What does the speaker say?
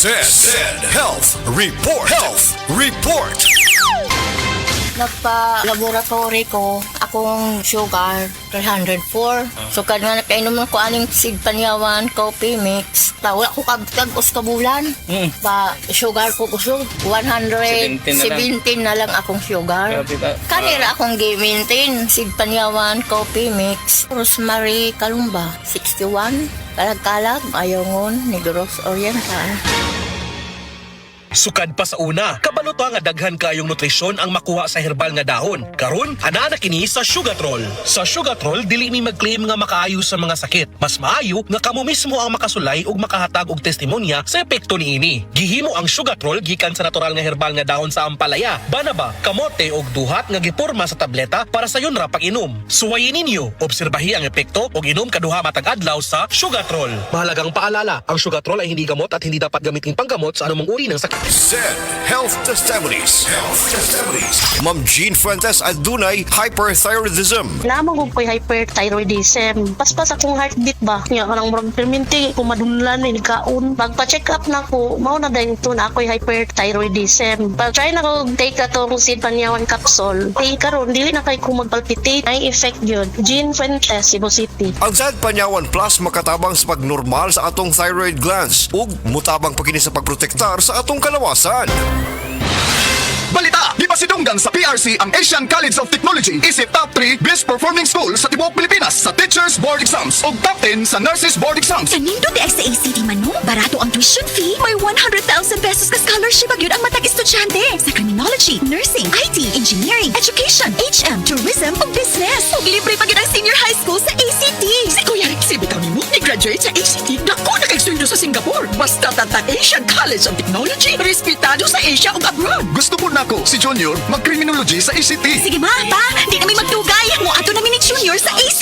Said Health Report. Health Report. Nagpa-laboratory ko, akong sugar, 304. So, nga nakainom ko aning seed panyawan, coffee mix. Wala ko kagos kabulan. Ba, sugar ko gusto, 117 na lang akong sugar. Kanira akong gi-maintain, seed panyawan, coffee mix. Rosemary Kalumba, 61. Kalag-kalag, Ayongon, Negros Oriental. Sukad pa sa una, kabalo to nga daghan kayong nutrisyon ang makuha sa herbal nga dahon. Karon, ana na kini sa Sugatrol. Sa Sugatrol, dili mi mag-claim nga makaayo sa mga sakit. Mas maayo nga kamo mismo ang makasulay ug makahatag og testimonya sa epekto niini. Gihimo ang Sugatrol gikan sa natural nga herbal nga dahon sa ampalaya, banaba, kamote ug duhat nga giporma sa tableta para sa yon ra pag-inom. Suwayin ninyo, obserbahi ang epekto ug inom kaduha matag adlaw sa Sugatrol. Mahalagang paalala, ang Sugatrol ay hindi gamot at hindi dapat gamitin panggamot sa anumang uri ng sakit. Said Health Testimonies. Health Testimonies. Ma'am Jean Fuentes adunay hyperthyroidism. Naman ko ko'y hyperthyroidism. Paspas akong heartbeat ba? Nga karang murag perminti, kumadunlan, nilikaon. Magpa-check up na ko, mao na dahil ito na ako'y hyperthyroidism. Pag-try na ko take atong seed panyawan capsule. Karon, dili na kay ko magpalpitate. Ay effect yun. Jean Fuentes, Cebu City. Ang Said Panyawan Plus makatabang sa pagnormal sa atong thyroid glands ug mutabang pa kini sa pagprotektar sa atong kalawasan. Balita! Di ba sidunggan sa PRC ang Asian College of Technology isip top 3 best performing school sa tibuok Pilipinas sa Teachers Board Exams o top 10 sa Nurses Board Exams. Kanindo di ay sa ACT man no? Barato ang tuition fee. May 100,000 pesos ka scholarship agyud ang matag estudyante sa criminology, nursing, IT, engineering, education, HM, tourism ug business. Ug libre pa gyud ang senior high school sa ACT. Si Kuya Rexy kami mo ni-graduate sa ACT. Dako na kay sa Singapore. Basta tatag Asian College of Technology. Respetado sa Asia ug abroad. Gusto po na ako, si Junior, mag-criminology sa ACT. Sige ma, pa, di na may magdugay. Mo ato namin ni Junior sa ACT.